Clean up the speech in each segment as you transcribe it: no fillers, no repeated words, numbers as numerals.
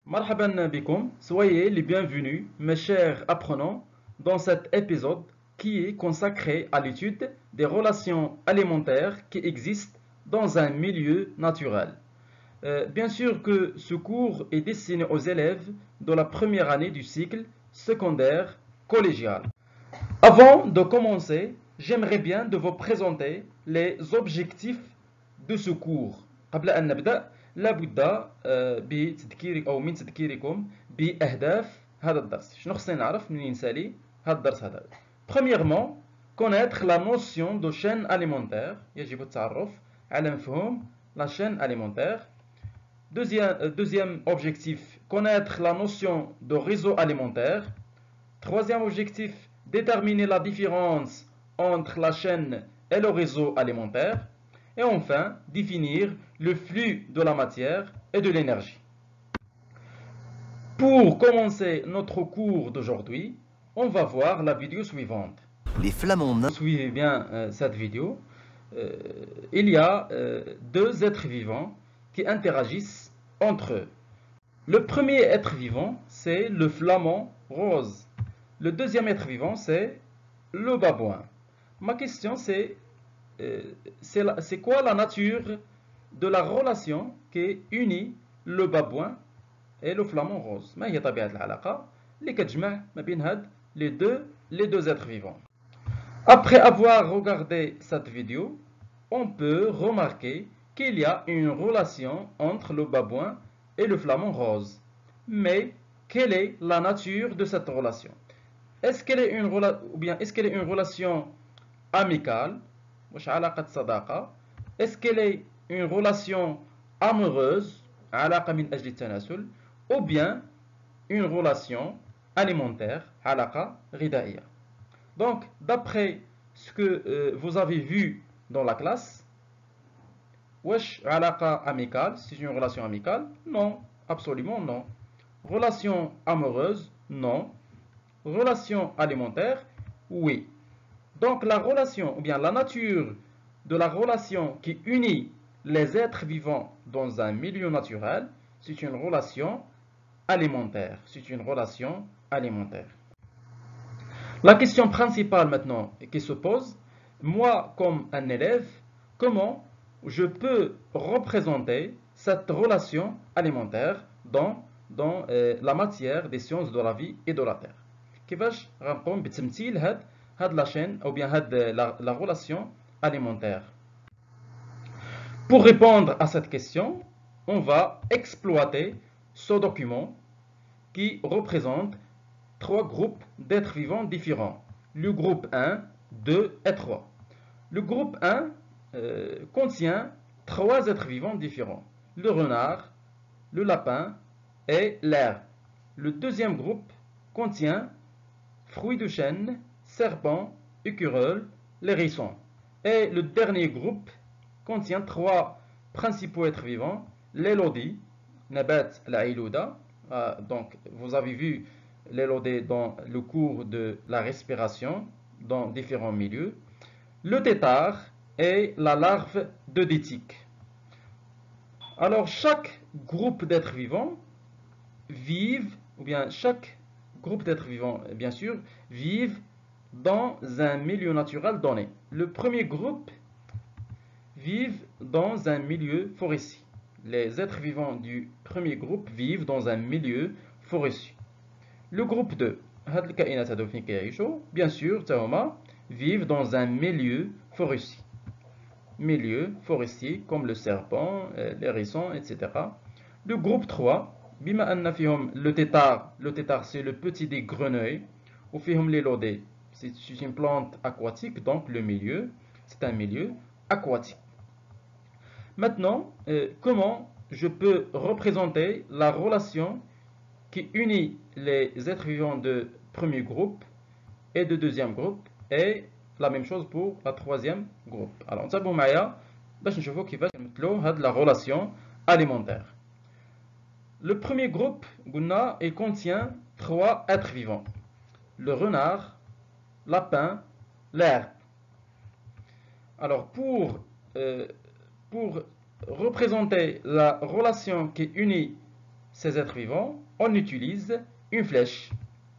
Marhaban bikum, soyez les bienvenus, mes chers apprenants, dans cet épisode qui est consacré à l'étude des relations alimentaires qui existent dans un milieu naturel. Bien sûr que ce cours est destiné aux élèves de la première année du cycle secondaire collégial. Avant de commencer, j'aimerais bien de vous présenter les objectifs de ce cours. قبل أن نبدأ لابد بتذكير أو من تذكيركم بأهداف هذا الدرس. شنو خصني نعرف منين نسالي هذا الدرس هذا؟ Premièrement, connaître la notion de chaîne alimentaire. يجب التعرف على مفهوم la chaîne alimentaire. Deuxième objectif, connaître la notion de réseau alimentaire. Troisième objectif, déterminer la différence entre la chaîne et le réseau alimentaire. Et enfin, définir le flux de la matière et de l'énergie. Pour commencer notre cours d'aujourd'hui, on va voir la vidéo suivante. Les Flamands. Suivez bien cette vidéo. Il y a deux êtres vivants qui interagissent entre eux. Le premier être vivant, c'est le flamand rose. Le deuxième être vivant, c'est le babouin. Ma question, c'est quoi la nature de la relation qui unit le babouin et le flamand rose? ما هي طبيعة العلاقة اللي كتجمع ما بين هاد les deux êtres vivants. Après avoir regardé cette vidéo, on peut remarquer qu'il y a une relation entre le babouin et le flamand rose. Mais quelle est la nature de cette relation? Est-ce qu'elle est une relation amicale? مش علاقة صداقة. Est-ce qu'elle est une relation amoureuse? علاقة من أجل التناسل. Ou bien une relation alimentaire, علاقة غذائية. Donc, d'après ce que vous avez vu dans la classe, wesh علاقة amicale, c'est une relation amicale? Non, absolument non. Relation amoureuse? Non. Relation alimentaire? Oui. Donc la relation, ou bien la nature de la relation qui unit les êtres vivants dans un milieu naturel, c'est une relation alimentaire. C'est une relation alimentaire. La question principale maintenant qui se pose, moi comme un élève, comment je peux représenter cette relation alimentaire dans la matière des sciences de la vie et de la terre. كيفاش غنقوم بتمثيل هاد la chaîne ou bien la relation alimentaire. Pour répondre à cette question, on va exploiter ce document qui représente trois groupes d'êtres vivants différents. Le groupe 1, 2 et 3. Le groupe 1 contient trois êtres vivants différents. Le renard, le lapin et l'herbe. Le deuxième groupe contient fruits de chêne, serpents, écureuils, les hérissons. Et le dernier groupe contient trois principaux êtres vivants, l'élodie, nabat l'aïlouda. Donc, vous avez vu l'élodie dans le cours de la respiration dans différents milieux, le tétard et la larve de détique. Alors, chaque groupe d'êtres vivants chaque groupe d'êtres vivants, bien sûr, vivent dans un milieu naturel donné. Le premier groupe vivent dans un milieu forestier. Les êtres vivants du premier groupe vivent dans un milieu forestier. Le groupe 2, bien sûr, vivent dans un milieu forestier. Milieu forestier comme le serpent, l'hérisson, etc. Le groupe 3, le tétard c'est le petit des grenouilles, ou l'élodée, c'est une plante aquatique, donc le milieu, c'est un milieu aquatique. Maintenant, comment je peux représenter la relation qui unit les êtres vivants de premier groupe et de deuxième groupe, et la même chose pour la troisième groupe. Alors, نتابعوا معايا باش نشوفوا كيفاش نمثلوا هاد la relation alimentaire. Le premier groupe, il contient trois êtres vivants. Le renard, lapin, l'herbe. Alors, pour représenter la relation qui unit ces êtres vivants, on utilise une flèche.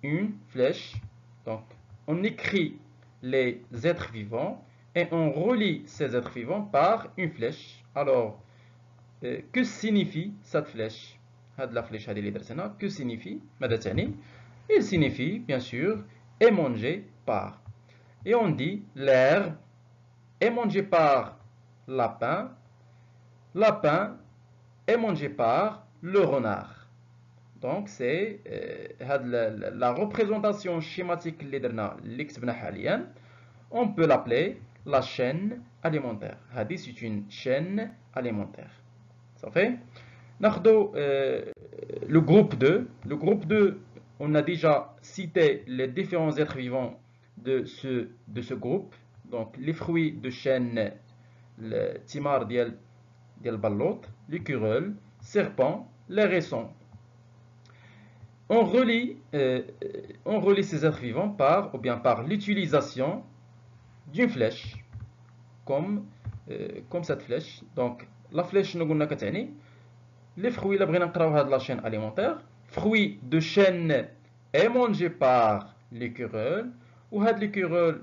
Une flèche. Donc, on écrit les êtres vivants et on relie ces êtres vivants par une flèche. Alors, que signifie cette flèche? La flèche, que signifie? Il signifie, bien sûr, est mangé par. Et on dit l'herbe est mangé par lapin. Lapin est mangé par le renard. Donc, c'est la représentation schématique on peut l'appeler la chaîne alimentaire. C'est une chaîne alimentaire. Ça fait? Le groupe 2. Le groupe 2, on a déjà cité les différents êtres vivants de ce groupe. Donc, les fruits de chêne, le timar dial ballot, l'écureuil, serpent, les hérissons. On relie ces êtres vivants par l'utilisation d'une flèche, comme cette flèche. Donc, la flèche, nous avons les fruits, de la chaîne alimentaire. Fruits de chêne est mangé par l'écureuil. Ou l'écureuil,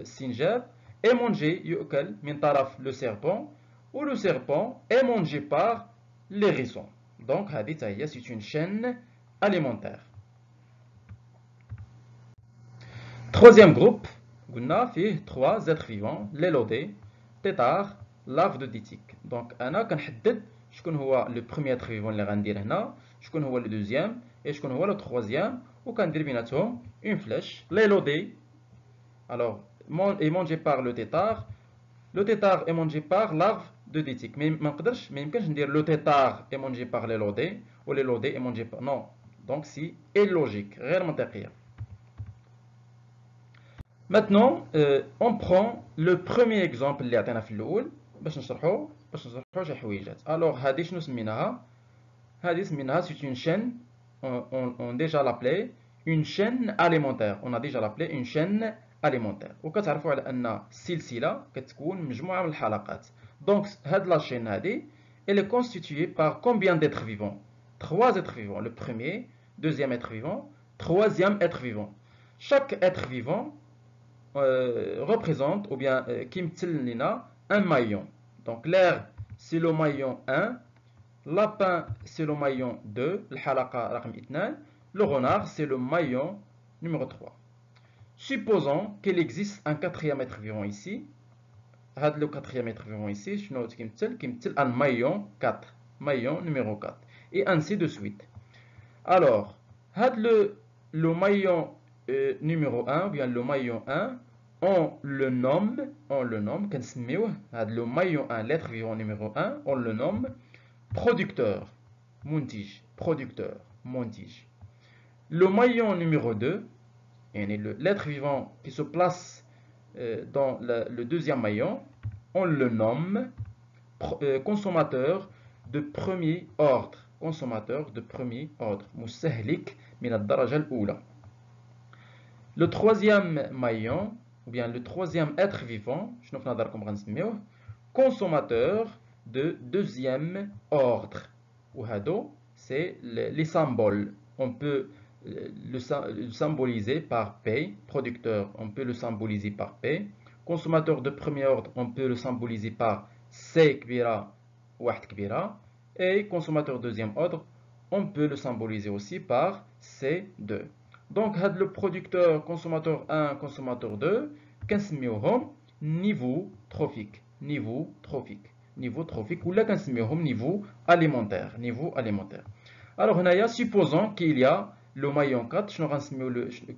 sinjab, est mangé par le serpent. Ou le serpent est mangé par l'hérisson. Donc, c'est une chaîne alimentaire. Troisième groupe, on a fait 3 êtres vivants, l'élodé, tétard, larve de ditique. Donc, on a le premier être vivant اللي غندير هنا, شكون هو le deuxième et شكون هو le troisième, وكندير بيناتهم une flèche. L'élodé, alors, est mangé par le tétard. Le tétard est mangé par larve de ditique. Mais ما يمكنش ندير le tétard est mangé par l'élodé ou l'élodé est mangé par... Non. Donc, c'est illogique, غير منطقية. Maintenant, on prend le premier exemple اللي عطينا في الأول باش نشرحوا شي حويجات. Alors, هذه شنو سميناها؟ هذه سميناها c'est une chaîne, on déjà l'appelé une chaîne alimentaire. On a déjà l'appelé une chaîne alimentaire. وكتعرفوا على أن السلسلة كتكون مجموعة من الحلقات. Donc, هاد la chaîne هذه, elle est constituée par combien d'êtres vivants? 3 êtres vivants. Le premier, deuxième être vivant, troisième être vivant. Chaque être vivant représente ou bien un maillon. Donc l'air c'est le maillon 1, lapin c'est le maillon 2, le renard c'est le maillon numéro 3. Supposons qu'il existe un quatrième être vivant ici. Le quatrième être vivant ici, un maillon 4, maillon numéro 4, et ainsi de suite. Alors, le maillon numéro 1, ou bien le maillon 1, on le nomme, le maillon 1, l'être vivant numéro 1, on le nomme producteur, producteur, montige. Le maillon numéro 2, l'être vivant qui se place dans le deuxième maillon, on le nomme consommateur de premier ordre. Consommateur de premier ordre. مستهلك من الدرجة الأولى. Le troisième maillon, ou bien le troisième être vivant, consommateur de deuxième ordre. Ou c'est les symboles. On peut le symboliser par P, producteur, on peut le symboliser par P. Consommateur de premier ordre, on peut le symboliser par C كبيرة واحد كبيرة. Et consommateur deuxième ordre, on peut le symboliser aussi par C2. Donc, le producteur, consommateur 1, consommateur 2, كنسميوهم niveau trophique. Niveau trophique. Niveau trophique, ou là كنسميوهم niveau alimentaire. Niveau alimentaire. Alors, supposons qu'il y a le maillon 4,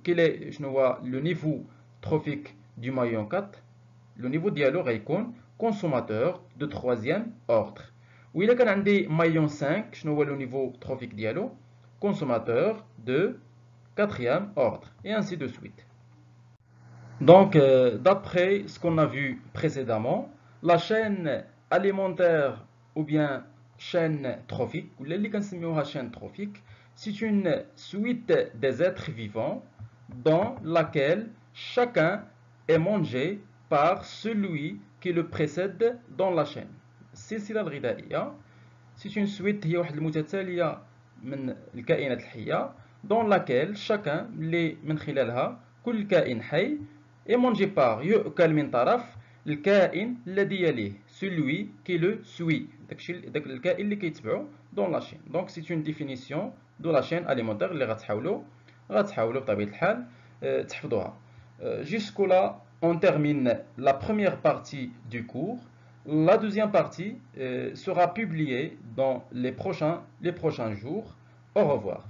quel est le niveau trophique du maillon 4? Le niveau dialogue est consommateur de troisième ordre. Ou il y a un maillon 5, le niveau trophique dialogue, consommateur de quatrième ordre, et ainsi de suite. Donc, d'après ce qu'on a vu précédemment, la chaîne alimentaire ou bien chaîne trophique, ou la chaîne trophique, c'est une suite des êtres vivants dans laquelle chacun est mangé par celui qui le précède dans la chaîne. السلسلة الغذائية c'est une suite هي واحد المتتالية من الكائنات الحية dans laquelle chacun اللي من خلالها كل كائن حي est mangé par يؤكل من طرف الكائن الذي يليه celui qui le suit داك الكائن اللي كيتبعو dans la chaîne. Donc c'est une définition de la chaîne alimentaire اللي غتحاولوا بطبيعة الحال تحفظوها. Jusqu'au là on termine la première partie du cours. La deuxième partie sera publiée dans les prochains jours. Au revoir.